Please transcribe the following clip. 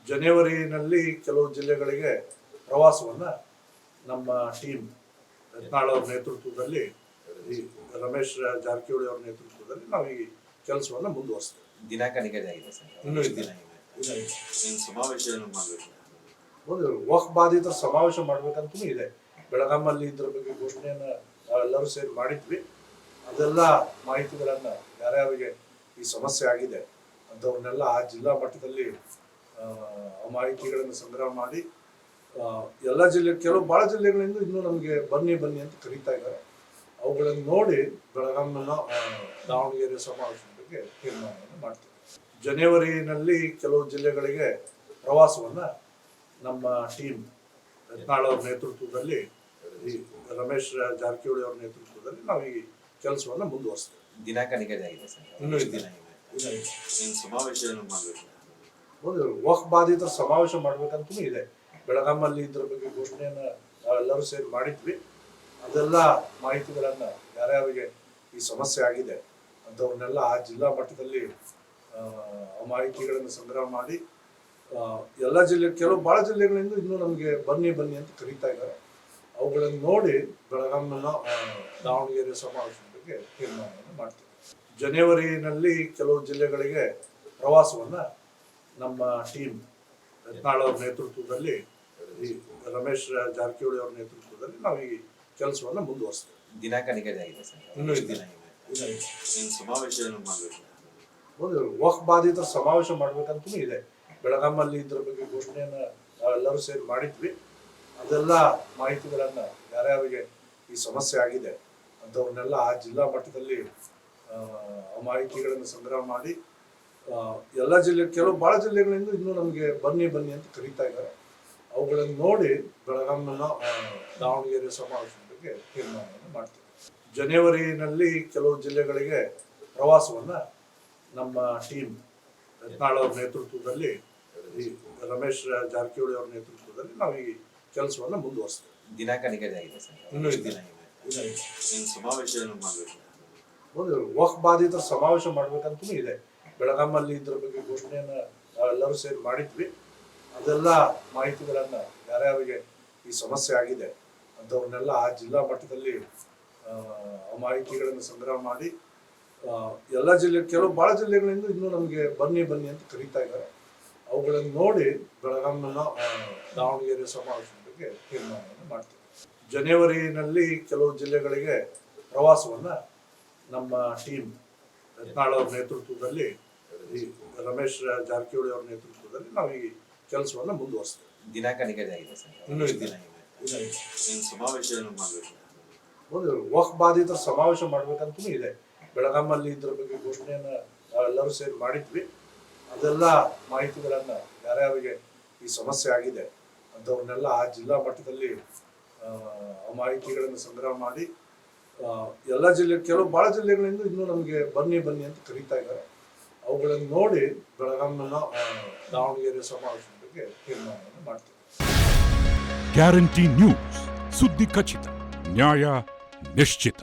ಜನವರಿನಲ್ಲಿ ಕೆಲವು ಜಿಲ್ಲೆಗಳಿಗೆ ಪ್ರವಾಸವನ್ನು ನಮ್ಮ ಟೀಮ್ ಯತ್ನಾಳ್ ಅವ್ರ ನೇತೃತ್ವದಲ್ಲಿ ಈ ರಮೇಶ್ ಜಾರಕಿಹೊಳಿ ಅವ್ರ ನೇತೃತ್ವದಲ್ಲಿ ನಾವು ಈ ಕೆಲಸವನ್ನು ಮುಂದುವರಿಸ್ತೇವೆ. ದಿನಾಂಕ ನಿಗದಿ ಆಗಿದೆ ಸರ್. ಇನ್ನೂ ಇದೆ. ಸಮಾವೇಶವನ್ನು ಮಾಡಬೇಕು. ಹೌದು, ವಕ್ಫ್ ಬಾಧಿತರ ಸಮಾವೇಶ ಮಾಡ್ಬೇಕಂತೂ ಇದೆ. ಬೆಳಗಾಮಲ್ಲಿ ಇದ್ರ ಬಗ್ಗೆ ಘೋಷಣೆಯನ್ನು ನಾವೆಲ್ಲರೂ ಸೇರಿ ಮಾಡಿದ್ವಿ. ಅದೆಲ್ಲ ಮಾಹಿತಿಗಳನ್ನು ಯಾರ್ಯಾರಿಗೆ ಈ ಸಮಸ್ಯೆ ಆಗಿದೆ ಅಂಥವ್ರನ್ನೆಲ್ಲ ಆ ಜಿಲ್ಲಾ ಮಟ್ಟದಲ್ಲಿ ಆ ಮಾಹಿತಿಗಳನ್ನು ಸಂಗ್ರಹ ಮಾಡಿ ಎಲ್ಲ ಜಿಲ್ಲೆ ಭಾಳ ಜಿಲ್ಲೆಗಳಿಂದ ಇನ್ನೂ ನಮಗೆ ಬನ್ನಿ ಅಂತ ಕರೀತಾ ಇದ್ದಾರೆ. ಅವುಗಳನ್ನು ನೋಡಿ ಬೆಳಗಾಂನ ದಾವಣಗೆರೆ ಸಮಾವೇಶದ ಬಗ್ಗೆ ತೀರ್ಮಾನವನ್ನು ಮಾಡ್ತೀವಿ. ಜನವರಿನಲ್ಲಿ ಕೆಲವು ಜಿಲ್ಲೆಗಳಿಗೆ ಪ್ರವಾಸವನ್ನು ನಮ್ಮ ಟೀಮ್ ಯತ್ನಾಳ್ ಅವ್ರ ನೇತೃತ್ವದಲ್ಲಿ ಈ ರಮೇಶ್ ಜಾರಕಿಹೊಳಿ ಅವ್ರ ನೇತೃತ್ವದಲ್ಲಿ ನಾವು ಈ ಕೆಲಸವನ್ನು ಮುಂದುವರಿಸ್ತೇವೆ. ದಿನಾಂಕ ನಿಗದಿ ಆಗಿದೆ ಸರ್. ಇನ್ನೂ ಇದೆ. ಸಮಾವೇಶವನ್ನು ಮಾಡಬೇಕು. ಹೌದು, ವಕ್ಫ್ ಬಾಧಿತರ ಸಮಾವೇಶ ಮಾಡ್ಬೇಕಂತೂ ಇದೆ. ಬೆಳಗಾಮಲ್ಲಿ ಇದ್ರ ಬಗ್ಗೆ ಘೋಷಣೆಯನ್ನು ನಾವೆಲ್ಲರೂ ಸೇರಿ ಮಾಡಿದ್ವಿ. ಅದೆಲ್ಲ ಮಾಹಿತಿಗಳನ್ನು ಯಾರ್ಯಾರಿಗೆ ಈ ಸಮಸ್ಯೆ ಆಗಿದೆ ಅಂಥವ್ರನ್ನೆಲ್ಲ ಆ ಜಿಲ್ಲಾ ಮಟ್ಟದಲ್ಲಿ ಆ ಮಾಹಿತಿಗಳನ್ನು ಸಂಗ್ರಹ ಮಾಡಿ ಎಲ್ಲ ಜಿಲ್ಲೆ ಭಾಳ ಜಿಲ್ಲೆಗಳಿಂದ ಇನ್ನೂ ನಮಗೆ ಬನ್ನಿ ಅಂತ ಕರೀತಾ ಇದ್ದಾರೆ. ಅವುಗಳನ್ನು ನೋಡಿ ಬೆಳಗಾಂನ ದಾವಣಗೆರೆ ಸಮಾವೇಶದ ಬಗ್ಗೆ ತೀರ್ಮಾನವನ್ನು ಮಾಡ್ತೀವಿ. ಜನವರಿನಲ್ಲಿ ಕೆಲವು ಜಿಲ್ಲೆಗಳಿಗೆ ಪ್ರವಾಸವನ್ನು ನಮ್ಮ ಟೀಮ್ ಯತ್ನಾಳ್ ಅವ್ರ ನೇತೃತ್ವದಲ್ಲಿ ಈ ರಮೇಶ್ ಜಾರಕಿಹೊಳಿ ಅವ್ರ ನೇತೃತ್ವದಲ್ಲಿ ನಾವು ಈ ಕೆಲಸವನ್ನು ಮುಂದುವರಿಸ್ತೇವೆ. ದಿನಾಂಕ ನಿಗದಿ ಆಗಿದೆ ಸರ್. ಇನ್ನೂ ಇದೆ. ಸಮಾವೇಶವನ್ನು ಮಾಡಬೇಕು. ಹೌದು, ವಕ್ಫ್ ಬಾಧಿತರ ಸಮಾವೇಶ ಮಾಡ್ಬೇಕಂತೂ ಇದೆ. ಬೆಳಗಾಮಲ್ಲಿ ಇದ್ರ ಬಗ್ಗೆ ಘೋಷಣೆಯನ್ನು ನಾವೆಲ್ಲರೂ ಸೇರಿ ಮಾಡಿದ್ವಿ. ಅದೆಲ್ಲ ಮಾಹಿತಿಗಳನ್ನು ಯಾರ್ಯಾರಿಗೆ ಈ ಸಮಸ್ಯೆ ಆಗಿದೆ ಅಂಥವ್ರನ್ನೆಲ್ಲ ಆ ಜಿಲ್ಲಾ ಮಟ್ಟದಲ್ಲಿ ಆ ಮಾಹಿತಿಗಳನ್ನು ಸಂಗ್ರಹ ಮಾಡಿ ಎಲ್ಲ ಜಿಲ್ಲೆ ಭಾಳ ಜಿಲ್ಲೆಗಳಿಂದ ಇನ್ನೂ ನಮಗೆ ಬನ್ನಿ ಅಂತ ಕರೀತಾ ಇದ್ದಾರೆ. ಅವುಗಳನ್ನು ನೋಡಿ ಬೆಳಗಾಂನ ದಾವಣಗೆರೆ ಸಮಾವೇಶದ ಬಗ್ಗೆ ತೀರ್ಮಾನವನ್ನು ಮಾಡ್ತೀವಿ. ಜನವರಿನಲ್ಲಿ ಕೆಲವು ಜಿಲ್ಲೆಗಳಿಗೆ ಪ್ರವಾಸವನ್ನು ನಮ್ಮ ಟೀಮ್ ಯತ್ನಾಳ್ ಅವ್ರ ನೇತೃತ್ವದಲ್ಲಿ ಈ ರಮೇಶ್ ಜಾರಕಿಹೊಳಿ ಅವ್ರ ನೇತೃತ್ವದಲ್ಲಿ ನಾವು ಈ ಕೆಲಸವನ್ನು ಮುಂದುವರಿಸ್ತೇವೆ. ದಿನಾಂಕ ನಿಗದಿ ಆಗಿದೆ ಸರ್. ಇನ್ನೂ ಇದೆ. ಸಮಾವೇಶವನ್ನು ಮಾಡಬೇಕು. ಹೌದು, ವಕ್ಫ್ ಬಾಧಿತರ ಸಮಾವೇಶ ಮಾಡ್ಬೇಕಂತೂ ಇದೆ. ಬೆಳಗಾಮಲ್ಲಿ ಇದ್ರ ಬಗ್ಗೆ ಘೋಷಣೆಯನ್ನು ನಾವೆಲ್ಲರೂ ಸೇರಿ ಮಾಡಿದ್ವಿ. ಅದೆಲ್ಲ ಮಾಹಿತಿಗಳನ್ನು ಯಾರ್ಯಾರಿಗೆ ಈ ಸಮಸ್ಯೆ ಆಗಿದೆ ಅಂಥವ್ರನ್ನೆಲ್ಲ ಆ ಜಿಲ್ಲಾ ಮಟ್ಟದಲ್ಲಿ ಆ ಮಾಹಿತಿಗಳನ್ನು ಸಂಗ್ರಹ ಮಾಡಿ ಎಲ್ಲ ಜಿಲ್ಲೆ ಭಾಳ ಜಿಲ್ಲೆಗಳಿಂದ ಇನ್ನೂ ನಮಗೆ ಬನ್ನಿ ಅಂತ ಕರೀತಾ ಇದ್ದಾರೆ. ಅವುಗಳನ್ನು ನೋಡಿ ಬೆಳಗಾಂನ ದಾವಣಗೆರೆ ಸಮಾವೇಶದ ಬಗ್ಗೆ ತೀರ್ಮಾನವನ್ನು ಮಾಡ್ತೀವಿ. ಜನವರಿನಲ್ಲಿ ಕೆಲವು ಜಿಲ್ಲೆಗಳಿಗೆ ಪ್ರವಾಸವನ್ನು ನಮ್ಮ ಟೀಮ್ ಯತ್ನಾಳ್ ಅವ್ರ ನೇತೃತ್ವದಲ್ಲಿ ಈ ರಮೇಶ್ ಜಾರಕಿಹೊಳಿ ಅವ್ರ ನೇತೃತ್ವದಲ್ಲಿ ನಾವು ಈ ಕೆಲಸವನ್ನು ಮುಂದುವರಿಸ್ತೇವೆ. ದಿನಾಂಕ ನಿಗದಿ ಆಗಿದೆ ಸರ್. ಇನ್ನೂ ಇದೆ. ಸಮಾವೇಶವನ್ನು ಮಾಡಬೇಕು. ಹೌದು, ವಕ್ಫ್ ಬಾಧಿತರ ಸಮಾವೇಶ ಮಾಡ್ಬೇಕಂತೂ ಇದೆ. ಬೆಳಗಾಮಲ್ಲಿ ಇದ್ರ ಬಗ್ಗೆ ಘೋಷಣೆಯನ್ನು ನಾವೆಲ್ಲರೂ ಸೇರಿ ಮಾಡಿದ್ವಿ. ಅದೆಲ್ಲ ಮಾಹಿತಿಗಳನ್ನು ಯಾರ್ಯಾರಿಗೆ ಈ ಸಮಸ್ಯೆ ಆಗಿದೆ ಅಂಥವ್ರನ್ನೆಲ್ಲ ಆ ಜಿಲ್ಲಾ ಮಟ್ಟದಲ್ಲಿ ಆ ಮಾಹಿತಿಗಳನ್ನು ಸಂಗ್ರಹ ಮಾಡಿ ಎಲ್ಲ ಜಿಲ್ಲೆ ಭಾಳ ಜಿಲ್ಲೆಗಳಿಂದ ಇನ್ನೂ ನಮಗೆ ಬನ್ನಿ ಅಂತ ಕರೀತಾ ಇದ್ದಾರೆ. ಅವುಗಳನ್ನು ನೋಡಿ ಬೆಳಗಾಂನ ದಾವಣಗೆರೆ ಸಮಾವೇಶದ ಬಗ್ಗೆ ತೀರ್ಮಾನವನ್ನು ಮಾಡ್ತೀವಿ. ಗ್ಯಾರಂಟಿ ನ್ಯೂಸ್, ಸುದ್ದಿ ಖಚಿತ, ನ್ಯಾಯ ನಿಶ್ಚಿತ.